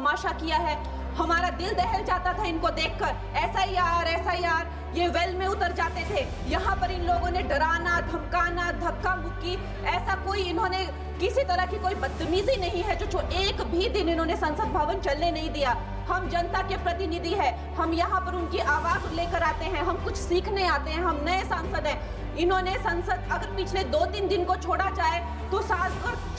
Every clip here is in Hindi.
तमाशा किया है। हमारा दिल दहल जाता था इनको देखकर। एसआईआर, ये वेल में उतर जाते थे। यहाँ पर इन लोगों ने डराना, धमकाना, धक्का मुक्की, ऐसा कोई इन्होंने किसी तरह की कोई बदतमीजी नहीं है जो एक भी दिन इन्होंने संसद भवन चलने नहीं दिया। हम जनता के प्रतिनिधि हैं, हम यहाँ पर उनकी आवाज लेकर आते हैं, हम कुछ सीखने आते हैं, हम नए सांसद हैं। इन्होंने संसद अगर पिछले 2-3 दिन को छोड़ा जाए तो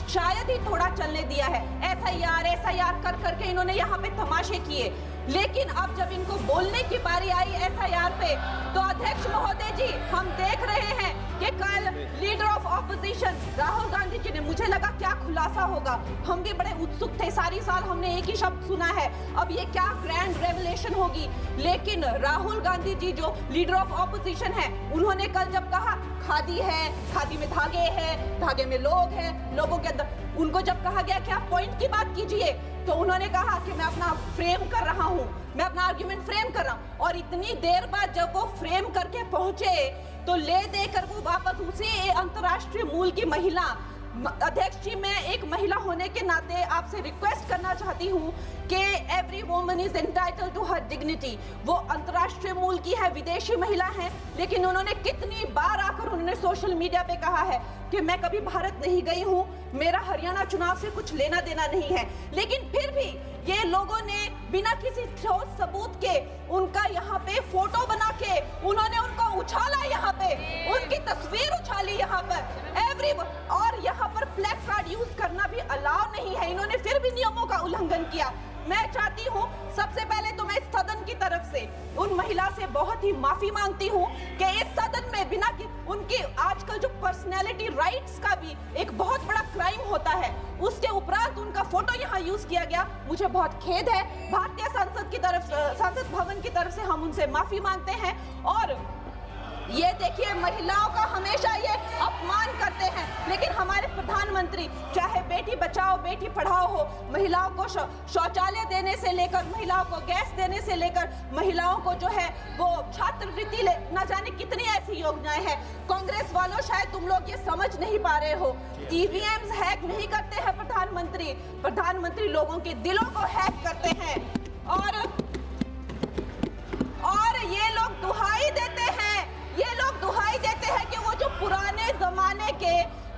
शायद ही थोड़ा चलने दिया है। एसआईआर कर करके इन्होंने यहाँ पे तमाशे किए। लेकिन अब जब इनको बोलने की बारी आई एसआईआर पे, तो अध्यक्ष महोदय जी, हम देख रहे हैं कि कल leader of opposition Rahul Gandhi ji ने, मुझे लगा क्या खुलासा होगा, हम भी बड़े उत्सुक थे। सारी साल हमने एक ही शब्द सुना है, अब ये क्या ग्रैंड रेवलेशन होगी। लेकिन राहुल गांधी जी जो लीडर ऑफ ऑपोजिशन है, उन्होंने कल जब कहा खादी है, खादी में धागे हैं, धागे में लोग हैं, लोगों के अंदर, उनको जब कहा गया कि आप पॉइंट की बात कीजिए, तो उन्होंने कहा कि मैं अपना फ्रेम कर रहा हूं, मैं अपना आर्गुमेंट फ्रेम कर रहा हूं। और इतनी देर बाद जब वो फ्रेम करके पहुंचे तो ले देकर वो वापस उसी अंतर्राष्ट्रीय मूल की महिला। अध्यक्ष जी, मैं एक महिला होने के नाते आपसे रिक्वेस्ट करना चाहती हूँ कि every woman is entitled to her dignity. वो अंतर्राष्ट्रीय मूल की है, विदेशी महिला है, लेकिन उन्होंने कितनी बार आकर उन्होंने सोशल मीडिया पे कहा है कि मैं कभी भारत नहीं गई हूँ, मेरा हरियाणा चुनाव से कुछ लेना देना नहीं है। लेकिन फिर भी ये लोगों ने बिना किसी ठोस सबूत के उनका यहाँ पे फोटो बना के उन्होंने उनको उछाला, यहाँ पे उनकी तस्वीर उछाली यहाँ पर और यहाँ पर फ्लैग कार्ड यूज करना भी अलाउ नहीं है। इन्होंने फिर भी नियमों का उल्लंघन किया। मैं चाहती हूँ सबसे पहले तो मैं इस सदन की तरफ से उन महिला से बहुत ही माफी मांगती हूँ कि इस सदन में बिना कि उनकी आजकल जो पर्सनैलिटी राइट्स का भी एक बहुत बड़ा क्राइम होता है, उसके उपरांत उनका फोटो यहाँ यूज किया गया। मुझे बहुत खेद है। भारतीय संसद भवन की तरफ से हम उनसे माफी मांगते हैं। और ये देखिए, महिलाओं का हमेशा ये अपमान करते हैं, लेकिन हमारे प्रधानमंत्री चाहे बेटी बचाओ बेटी पढ़ाओ हो, महिलाओं को शौचालय देने से लेकर, महिलाओं को गैस देने से लेकर, महिलाओं को जो है वो छात्रवृत्ति न जाने कितनी ऐसी योजनाएं हैं। कांग्रेस वालों, शायद तुम लोग ये समझ नहीं पा रहे हो, ईवीएम्स हैक नहीं करते हैं प्रधानमंत्री लोगों के दिलों को हैक करते हैं। और ये लोग दुहाई देते हैं कि वो जो पुराने जमाने के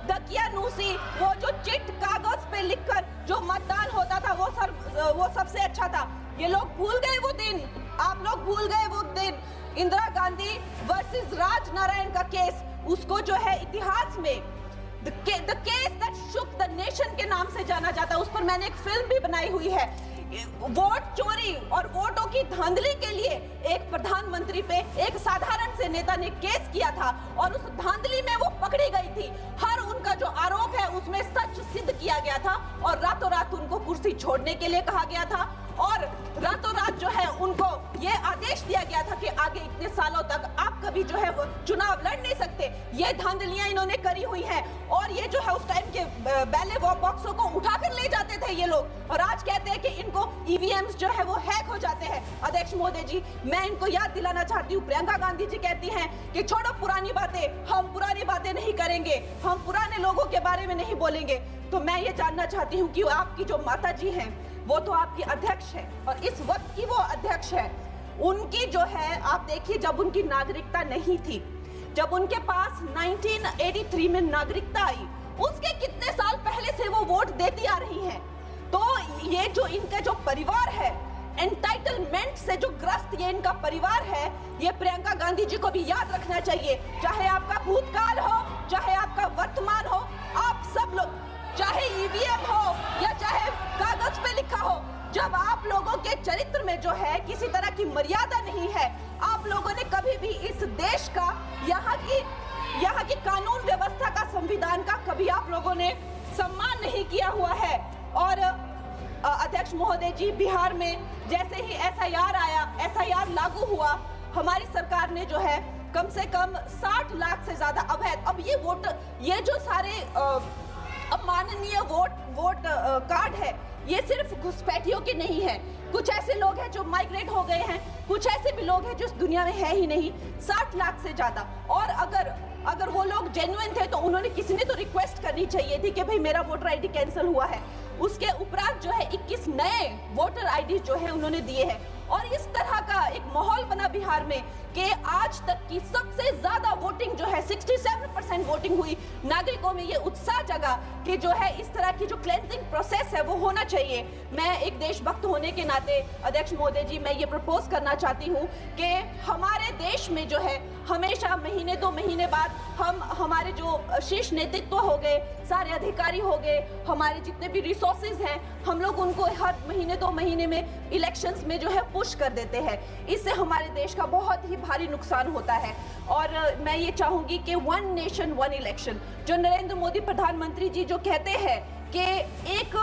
दकियानूसी, वो जो चिट कागज पे लिखकर जो मतदान होता था वो सबसे अच्छा था। ये लोग भूल गए वो दिन, आप लोग भूल गए वो दिन। इंदिरा गांधी वर्सेस राज नारायण का केस, उसको जो है इतिहास में the case that shook the nation के नाम से जाना जाता है। उस पर मैंने एक फिल्म भी बनाई हुई है। वोट चोरी और वोटों की धांधली के लिए एक प्रधानमंत्री पे एक साधारण से नेता ने केस किया था और उस धांधली में वो पकड़ी गई थी। हर उनका जो आरोप है उसमें सच सिद्ध किया गया था और रातों रात उनको कुर्सी छोड़ने के लिए कहा गया था और रातों रात जो है उनको ये आदेश दिया गया था कि आगे इतने सालों तक आप कभी जो है वो चुनाव लड़ नहीं सकते। ये धांधलियां इन्होंने करी हुई हैं और ये जो है उस टाइम के बैलेट बॉक्सों को उठाकर ले जाते थे ये लोग, और आज कहते हैं कि इनको ईवीएम्स जो है वो हैक हो जाते हैं। अध्यक्ष महोदय जी, मैं इनको याद दिलाना चाहती हूँ, प्रियंका गांधी जी कहती हैं कि छोड़ो पुरानी बातें, हम पुरानी बातें नहीं करेंगे, हम पुराने लोगों के बारे में नहीं बोलेंगे। तो मैं ये जानना चाहती हूँ कि आपकी जो माता जी हैं वो तो आपकी अध्यक्ष है और इस वक्त की वो अध्यक्ष है। उनकी जो है, आप देखिए, जब उनकी नागरिकता नहीं थी, जब उनके पास 1983 में नागरिकता आई, उसके कितने साल पहले से वो वोट देती आ रही हैं। तो ये जो इनका जो परिवार है, एंटाइटलमेंट से जो ग्रस्त ये इनका परिवार है, ये प्रियंका गांधी जी को भी याद रखना चाहिए। चाहे आपका भूतकाल हो, चाहे आपका वर्तमान हो, आप सब लोग, चाहे ईवीएम हो या चाहे कागज पे लिखा हो, जब आप लोगों के चरित्र में जो है किसी तरह की मर्यादा नहीं है, आप लोगों ने कभी भी इस देश का, यहाँ की कानून व्यवस्था का, संविधान का कभी आप लोगों ने सम्मान नहीं किया हुआ है। और अध्यक्ष महोदय जी, बिहार में जैसे ही एसआईआर लागू हुआ, हमारी सरकार ने जो है कम से कम 60 लाख से ज्यादा अवैध, अब ये वोटर, ये जो सारे अमाननीय वोट कार्ड है, ये सिर्फ घुसपैठियों के नहीं है। कुछ ऐसे लोग हैं जो माइग्रेट हो गए हैं, कुछ ऐसे भी लोग हैं जो इस दुनिया में है ही नहीं। 60 लाख से ज्यादा। और अगर वो लोग जेन्युइन थे तो उन्होंने, किसी ने तो रिक्वेस्ट करनी चाहिए थी कि भाई मेरा वोटर आईडी कैंसिल हुआ है। उसके उपरांत जो है 21 नए वोटर आईडी जो है उन्होंने दिए हैं। और इस तरह का एक माहौल बना बिहार में कि आज तक की सबसे ज्यादा वोटिंग जो है 67% वोटिंग हुई। नागरिकों में ये उत्साह जगा कि जो है इस तरह की जो क्लेंजिंग प्रोसेस है वो होना चाहिए। मैं एक देशभक्त होने के नाते अध्यक्ष महोदय जी, मैं ये प्रपोज करना चाहती हूँ कि हमारे देश में जो है हमेशा महीने 2 महीने बाद हमारे जो शीर्ष नेतृत्व हो गए, सारे अधिकारी हो गए, हमारे जितने भी रिसोर्सेज हैं, हम लोग उनको हर महीने 2 महीने में इलेक्शंस में जो है पुश कर देते हैं। इससे हमारे देश का बहुत ही भारी नुकसान होता है। और मैं ये चाहूंगी कि 1 नेशन 1 इलेक्शन जो नरेंद्र मोदी प्रधानमंत्री जी जो कहते हैं कि एक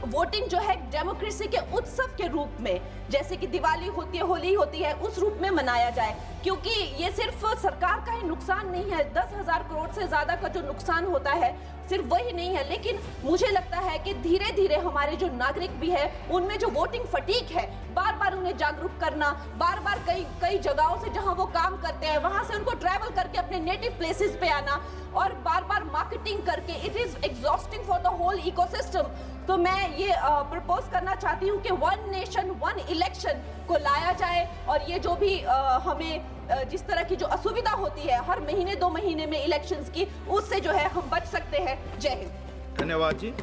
वोटिंग जो है डेमोक्रेसी के उत्सव के रूप में, जैसे कि दिवाली होती है, होली होती है, उस रूप में मनाया जाए। क्योंकि ये सिर्फ सरकार का ही नुकसान नहीं है, 10,000 करोड़ से ज्यादा का जो नुकसान होता है सिर्फ वही नहीं है, लेकिन मुझे लगता है कि धीरे धीरे हमारे जो नागरिक भी है उनमें जो वोटिंग फटीक है, बार बार उन्हें जागरूक करना, बार बार कई जगहों से जहां वो काम करते हैं वहां से उनको ट्रैवल करके अपने नेटिव प्लेसेस पे आना और बार बार मार्केटिंग करके, it is exhausting for the whole ecosystem. तो मैं ये प्रपोज करना चाहती हूँ कि 1 नेशन 1 इलेक्शन को लाया जाए और ये जो भी हमें जिस तरह की जो असुविधा होती है हर महीने 2 महीने में इलेक्शंस की, उससे जो है हम बच सकते हैं। जय हिंद। धन्यवाद जी।